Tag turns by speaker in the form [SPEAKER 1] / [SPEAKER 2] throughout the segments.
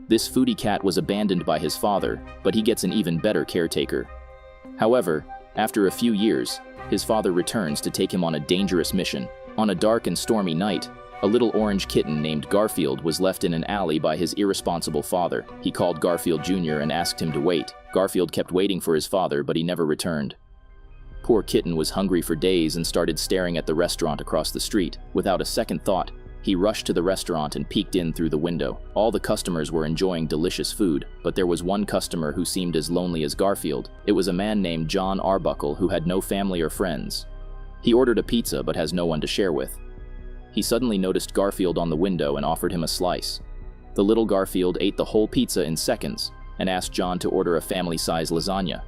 [SPEAKER 1] This foodie cat was abandoned by his father, but he gets an even better caretaker. However, after a few years, his father returns to take him on a dangerous mission. On a dark and stormy night, a little orange kitten named Garfield was left in an alley by his irresponsible father. He called Garfield Jr. and asked him to wait. Garfield kept waiting for his father, but he never returned. Poor Kitten was hungry for days and started staring at the restaurant across the street. Without a second thought, he rushed to the restaurant and peeked in through the window. All the customers were enjoying delicious food, but there was one customer who seemed as lonely as Garfield. It was a man named John Arbuckle who had no family or friends. He ordered a pizza but has no one to share with. He suddenly noticed Garfield on the window and offered him a slice. The little Garfield ate the whole pizza in seconds and asked John to order a family-size lasagna.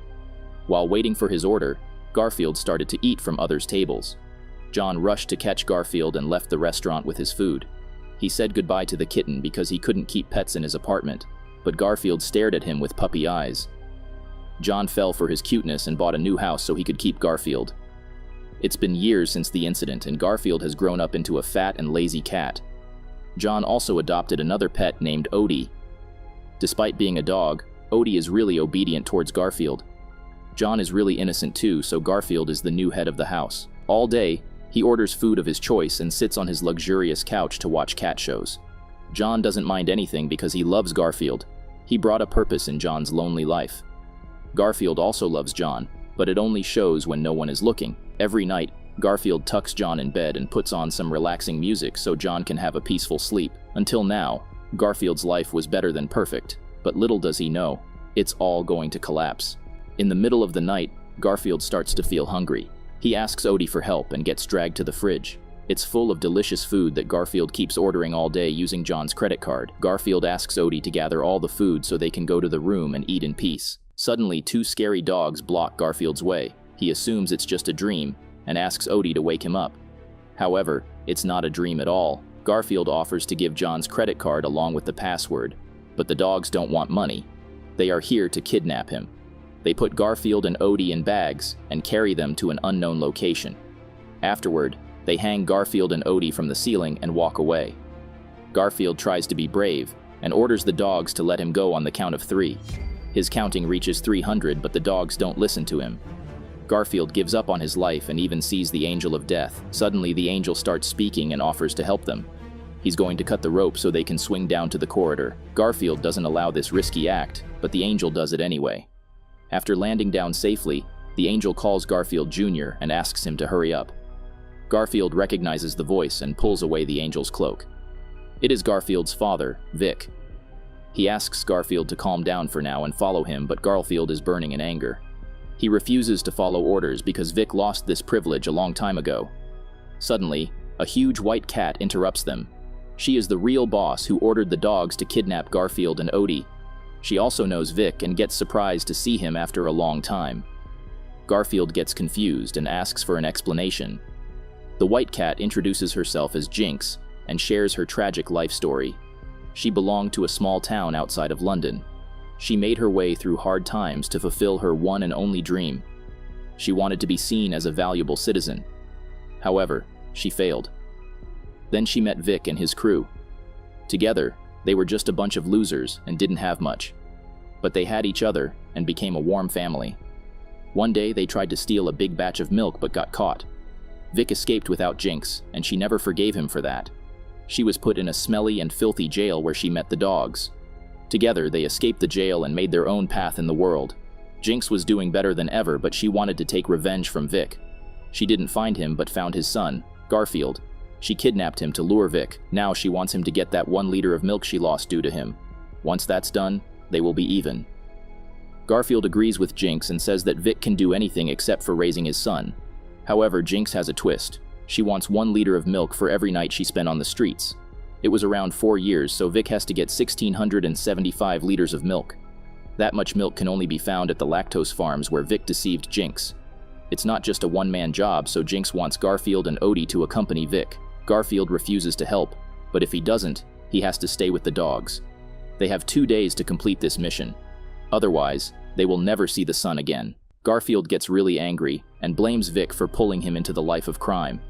[SPEAKER 1] While waiting for his order, Garfield started to eat from others' tables. John rushed to catch Garfield and left the restaurant with his food. He said goodbye to the kitten because he couldn't keep pets in his apartment, but Garfield stared at him with puppy eyes. John fell for his cuteness and bought a new house so he could keep Garfield. It's been years since the incident, and Garfield has grown up into a fat and lazy cat. John also adopted another pet named Odie. Despite being a dog, Odie is really obedient towards Garfield. John is really innocent too, so Garfield is the new head of the house. All day, he orders food of his choice and sits on his luxurious couch to watch cat shows. John doesn't mind anything because he loves Garfield. He brought a purpose in John's lonely life. Garfield also loves John, but it only shows when no one is looking. Every night, Garfield tucks John in bed and puts on some relaxing music so John can have a peaceful sleep. Until now, Garfield's life was better than perfect, but little does he know, it's all going to collapse. In the middle of the night, Garfield starts to feel hungry. He asks Odie for help and gets dragged to the fridge. It's full of delicious food that Garfield keeps ordering all day using John's credit card. Garfield asks Odie to gather all the food so they can go to the room and eat in peace. Suddenly, two scary dogs block Garfield's way. He assumes it's just a dream and asks Odie to wake him up. However, it's not a dream at all. Garfield offers to give John's credit card along with the password, but the dogs don't want money. They are here to kidnap him. They put Garfield and Odie in bags and carry them to an unknown location. Afterward, they hang Garfield and Odie from the ceiling and walk away. Garfield tries to be brave and orders the dogs to let him go on the count of 3. His counting reaches 300, but the dogs don't listen to him. Garfield gives up on his life and even sees the angel of death. Suddenly, the angel starts speaking and offers to help them. He's going to cut the rope so they can swing down to the corridor. Garfield doesn't allow this risky act, but the angel does it anyway. After landing down safely, the angel calls Garfield Jr. and asks him to hurry up. Garfield recognizes the voice and pulls away the angel's cloak. It is Garfield's father, Vic. He asks Garfield to calm down for now and follow him, but Garfield is burning in anger. He refuses to follow orders because Vic lost this privilege a long time ago. Suddenly, a huge white cat interrupts them. She is the real boss who ordered the dogs to kidnap Garfield and Odie. She also knows Vic and gets surprised to see him after a long time. Garfield gets confused and asks for an explanation. The white cat introduces herself as Jinx and shares her tragic life story. She belonged to a small town outside of London. She made her way through hard times to fulfill her one and only dream. She wanted to be seen as a valuable citizen. However, she failed. Then she met Vic and his crew. Together, they were just a bunch of losers and didn't have much. But they had each other and became a warm family. One day, they tried to steal a big batch of milk but got caught. Vic escaped without Jinx, and she never forgave him for that. She was put in a smelly and filthy jail where she met the dogs. Together, they escaped the jail and made their own path in the world. Jinx was doing better than ever, but she wanted to take revenge from Vic. She didn't find him, but found his son, Garfield. She kidnapped him to lure Vic. Now she wants him to get that 1 liter of milk she lost due to him. Once that's done, they will be even. Garfield agrees with Jinx and says that Vic can do anything except for raising his son. However, Jinx has a twist. She wants 1 liter of milk for every night she spent on the streets. It was around 4 years, so Vic has to get 1,675 liters of milk. That much milk can only be found at the lactose farms where Vic deceived Jinx. It's not just a one-man job, so Jinx wants Garfield and Odie to accompany Vic. Garfield refuses to help, but if he doesn't, he has to stay with the dogs. They have 2 days to complete this mission. Otherwise, they will never see the sun again. Garfield gets really angry and blames Vic for pulling him into the life of crime.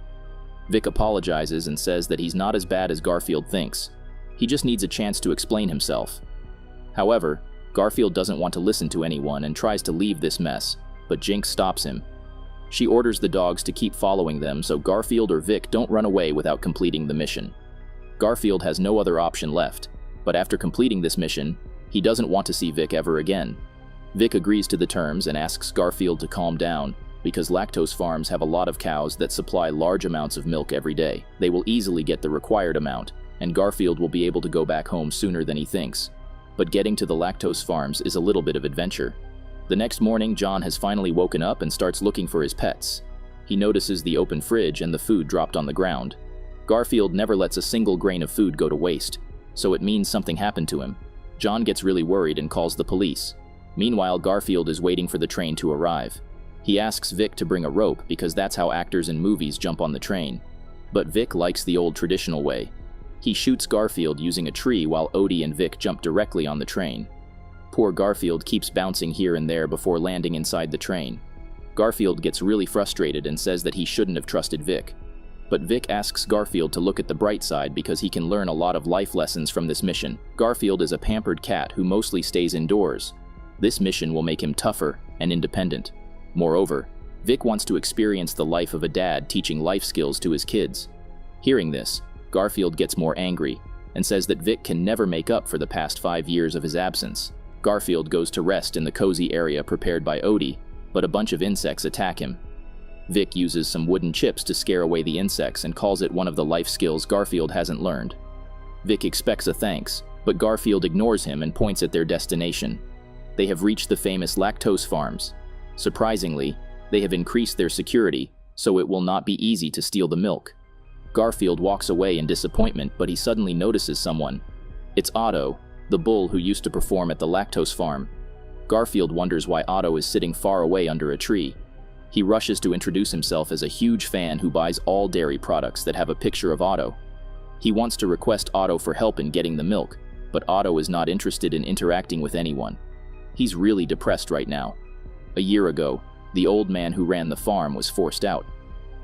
[SPEAKER 1] Vic apologizes and says that he's not as bad as Garfield thinks. He just needs a chance to explain himself. However, Garfield doesn't want to listen to anyone and tries to leave this mess, but Jinx stops him. She orders the dogs to keep following them so Garfield or Vic don't run away without completing the mission. Garfield has no other option left, but after completing this mission, he doesn't want to see Vic ever again. Vic agrees to the terms and asks Garfield to calm down, because lactose farms have a lot of cows that supply large amounts of milk every day. They will easily get the required amount, and Garfield will be able to go back home sooner than he thinks. But getting to the lactose farms is a little bit of adventure. The next morning, John has finally woken up and starts looking for his pets. He notices the open fridge and the food dropped on the ground. Garfield never lets a single grain of food go to waste, so it means something happened to him. John gets really worried and calls the police. Meanwhile, Garfield is waiting for the train to arrive. He asks Vic to bring a rope because that's how actors in movies jump on the train. But Vic likes the old traditional way. He shoots Garfield using a tree while Odie and Vic jump directly on the train. Poor Garfield keeps bouncing here and there before landing inside the train. Garfield gets really frustrated and says that he shouldn't have trusted Vic. But Vic asks Garfield to look at the bright side because he can learn a lot of life lessons from this mission. Garfield is a pampered cat who mostly stays indoors. This mission will make him tougher and independent. Moreover, Vic wants to experience the life of a dad teaching life skills to his kids. Hearing this, Garfield gets more angry and says that Vic can never make up for the past 5 years of his absence. Garfield goes to rest in the cozy area prepared by Odie, but a bunch of insects attack him. Vic uses some wooden chips to scare away the insects and calls it one of the life skills Garfield hasn't learned. Vic expects a thanks, but Garfield ignores him and points at their destination. They have reached the famous lactose farms. Surprisingly, they have increased their security, so it will not be easy to steal the milk. Garfield walks away in disappointment, but he suddenly notices someone. It's Otto, the bull who used to perform at the lactose farm. Garfield wonders why Otto is sitting far away under a tree. He rushes to introduce himself as a huge fan who buys all dairy products that have a picture of Otto. He wants to request Otto for help in getting the milk, but Otto is not interested in interacting with anyone. He's really depressed right now. A year ago, the old man who ran the farm was forced out.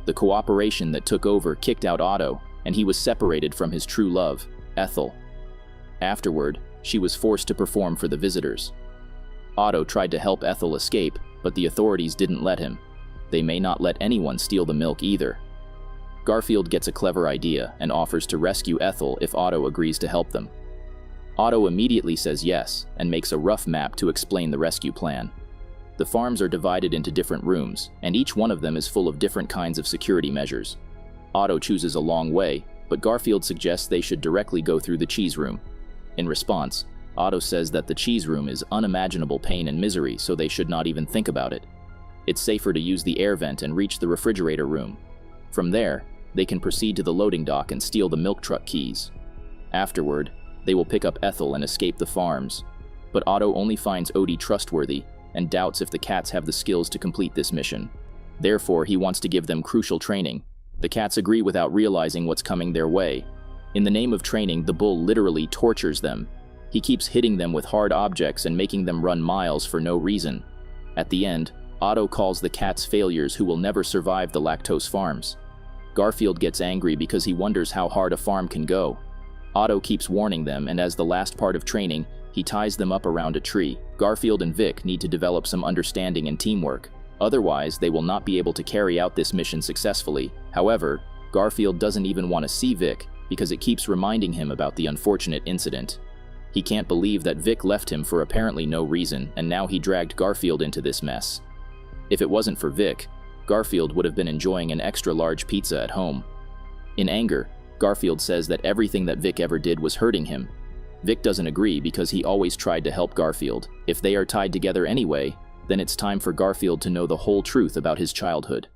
[SPEAKER 1] The cooperation that took over kicked out Otto, and he was separated from his true love, Ethel. Afterward, she was forced to perform for the visitors. Otto tried to help Ethel escape, but the authorities didn't let him. They may not let anyone steal the milk either. Garfield gets a clever idea and offers to rescue Ethel if Otto agrees to help them. Otto immediately says yes and makes a rough map to explain the rescue plan. The farms are divided into different rooms, and each one of them is full of different kinds of security measures. Otto chooses a long way, but Garfield suggests they should directly go through the cheese room. In response, Otto says that the cheese room is unimaginable pain and misery, so they should not even think about it. It's safer to use the air vent and reach the refrigerator room. From there, they can proceed to the loading dock and steal the milk truck keys. Afterward, they will pick up Ethel and escape the farms. But Otto only finds Odie trustworthy and doubts if the cats have the skills to complete this mission. Therefore, he wants to give them crucial training. The cats agree without realizing what's coming their way. In the name of training, the bull literally tortures them. He keeps hitting them with hard objects and making them run miles for no reason. At the end, Otto calls the cats failures who will never survive the lactose farms. Garfield gets angry because he wonders how hard a farm can go. Otto keeps warning them, and as the last part of training, he ties them up around a tree. Garfield and Vic need to develop some understanding and teamwork. Otherwise, they will not be able to carry out this mission successfully. However, Garfield doesn't even want to see Vic because it keeps reminding him about the unfortunate incident. He can't believe that Vic left him for apparently no reason, and now he dragged Garfield into this mess. If it wasn't for Vic, Garfield would have been enjoying an extra-large pizza at home. In anger, Garfield says that everything that Vic ever did was hurting him. Vic doesn't agree because he always tried to help Garfield. If they are tied together anyway, then it's time for Garfield to know the whole truth about his childhood.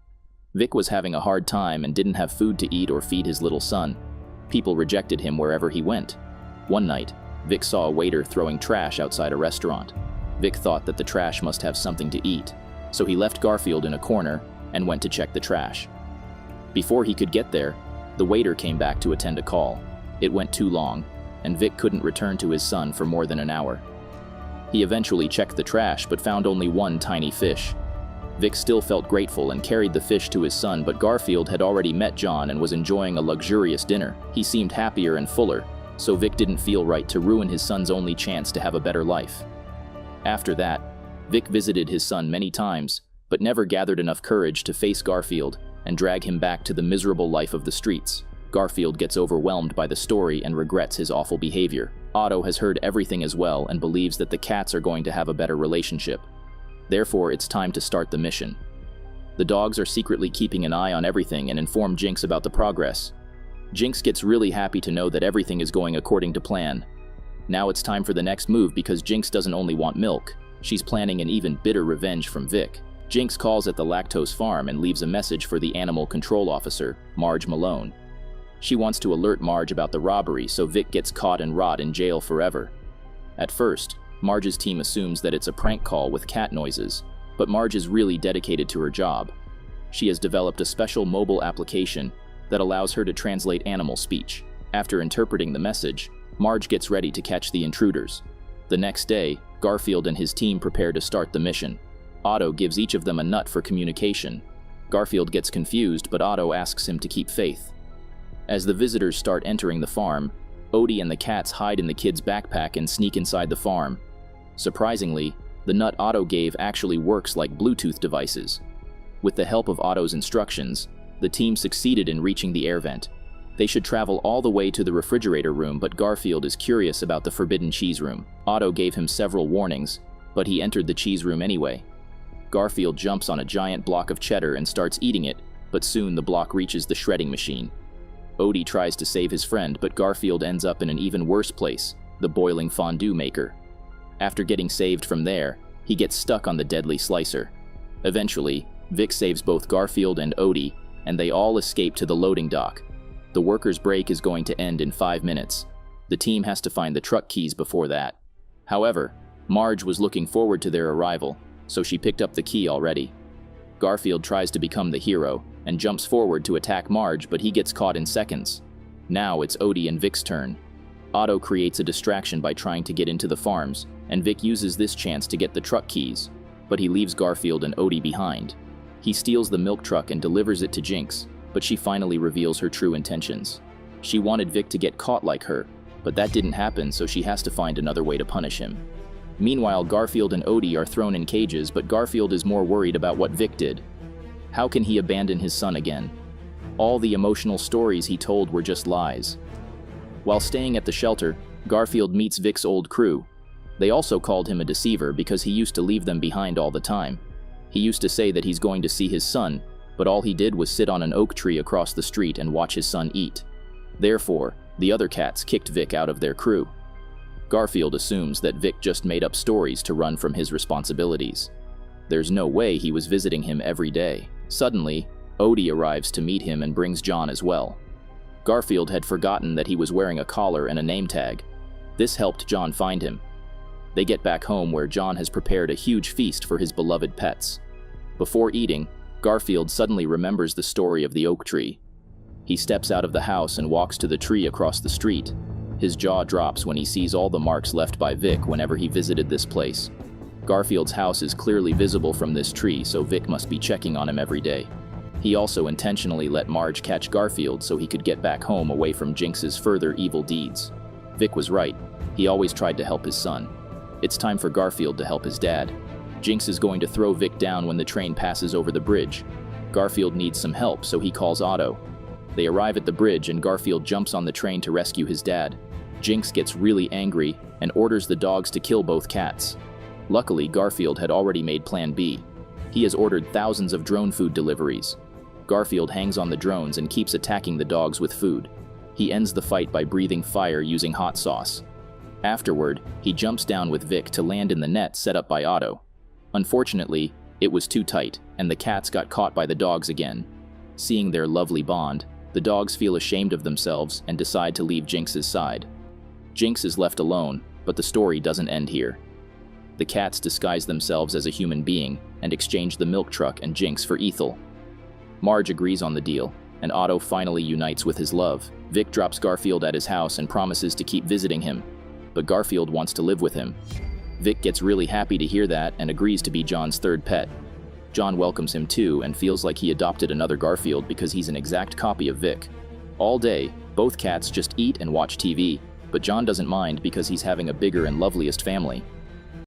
[SPEAKER 1] Vic was having a hard time and didn't have food to eat or feed his little son. People rejected him wherever he went. One night, Vic saw a waiter throwing trash outside a restaurant. Vic thought that the trash must have something to eat, so he left Garfield in a corner and went to check the trash. Before he could get there, the waiter came back to attend a call. It went too long, and Vic couldn't return to his son for more than an hour. He eventually checked the trash but found only one tiny fish. Vic still felt grateful and carried the fish to his son, but Garfield had already met John and was enjoying a luxurious dinner. He seemed happier and fuller. so Vic didn't feel right to ruin his son's only chance to have a better life. After that, Vic visited his son many times, but never gathered enough courage to face Garfield and drag him back to the miserable life of the streets. Garfield gets overwhelmed by the story and regrets his awful behavior. Otto has heard everything as well and believes that the cats are going to have a better relationship. Therefore, it's time to start the mission. The dogs are secretly keeping an eye on everything and inform Jinx about the progress. Jinx gets really happy to know that everything is going according to plan. Now it's time for the next move because Jinx doesn't only want milk, she's planning an even bitter revenge from Vic. Jinx calls at the lactose farm and leaves a message for the animal control officer, Marge Malone. She wants to alert Marge about the robbery so Vic gets caught and rot in jail forever. At first, Marge's team assumes that it's a prank call with cat noises, but Marge is really dedicated to her job. She has developed a special mobile application that allows her to translate animal speech. After interpreting the message, Marge gets ready to catch the intruders. The next day, Garfield and his team prepare to start the mission. Otto gives each of them a nut for communication. Garfield gets confused, but Otto asks him to keep faith. As the visitors start entering the farm, Odie and the cats hide in the kid's backpack and sneak inside the farm. Surprisingly, the nut Otto gave actually works like Bluetooth devices. With the help of Otto's instructions, the team succeeded in reaching the air vent. They should travel all the way to the refrigerator room, but Garfield is curious about the forbidden cheese room. Otto gave him several warnings, but he entered the cheese room anyway. Garfield jumps on a giant block of cheddar and starts eating it, but soon the block reaches the shredding machine. Odie tries to save his friend, but Garfield ends up in an even worse place, the boiling fondue maker. After getting saved from there, he gets stuck on the deadly slicer. Eventually, Vic saves both Garfield and Odie, and they all escape to the loading dock. The workers' break is going to end in 5 minutes. The team has to find the truck keys before that. However, Marge was looking forward to their arrival, so she picked up the key already. Garfield tries to become the hero and jumps forward to attack Marge, but he gets caught in seconds. Now it's Odie and Vic's turn. Otto creates a distraction by trying to get into the farms, and Vic uses this chance to get the truck keys, but he leaves Garfield and Odie behind. He steals the milk truck and delivers it to Jinx, but she finally reveals her true intentions. She wanted Vic to get caught like her, but that didn't happen, so she has to find another way to punish him. Meanwhile, Garfield and Odie are thrown in cages, but Garfield is more worried about what Vic did. How can he abandon his son again? All the emotional stories he told were just lies. While staying at the shelter, Garfield meets Vic's old crew. They also called him a deceiver because he used to leave them behind all the time. He used to say that he's going to see his son, but all he did was sit on an oak tree across the street and watch his son eat. Therefore, the other cats kicked Vic out of their crew. Garfield assumes that Vic just made up stories to run from his responsibilities. There's no way he was visiting him every day. Suddenly, Odie arrives to meet him and brings John as well. Garfield had forgotten that he was wearing a collar and a name tag. This helped John find him. They get back home where John has prepared a huge feast for his beloved pets. Before eating, Garfield suddenly remembers the story of the oak tree. He steps out of the house and walks to the tree across the street. His jaw drops when he sees all the marks left by Vic whenever he visited this place. Garfield's house is clearly visible from this tree, so Vic must be checking on him every day. He also intentionally let Marge catch Garfield so he could get back home away from Jinx's further evil deeds. Vic was right. He always tried to help his son. It's time for Garfield to help his dad. Jinx is going to throw Vic down when the train passes over the bridge. Garfield needs some help, so he calls Otto. They arrive at the bridge and Garfield jumps on the train to rescue his dad. Jinx gets really angry and orders the dogs to kill both cats. Luckily, Garfield had already made Plan B. He has ordered thousands of drone food deliveries. Garfield hangs on the drones and keeps attacking the dogs with food. He ends the fight by breathing fire using hot sauce. Afterward, he jumps down with Vic to land in the net set up by Otto. Unfortunately, it was too tight, and the cats got caught by the dogs again. Seeing their lovely bond, the dogs feel ashamed of themselves and decide to leave Jinx's side. Jinx is left alone, but the story doesn't end here. The cats disguise themselves as a human being and exchange the milk truck and Jinx for Ethel. Marge agrees on the deal, and Otto finally unites with his love. Vic drops Garfield at his house and promises to keep visiting him, but Garfield wants to live with him. Vic gets really happy to hear that and agrees to be John's third pet. John welcomes him too and feels like he adopted another Garfield because he's an exact copy of Vic. All day, both cats just eat and watch TV. but John doesn't mind because he's having a bigger and loveliest family.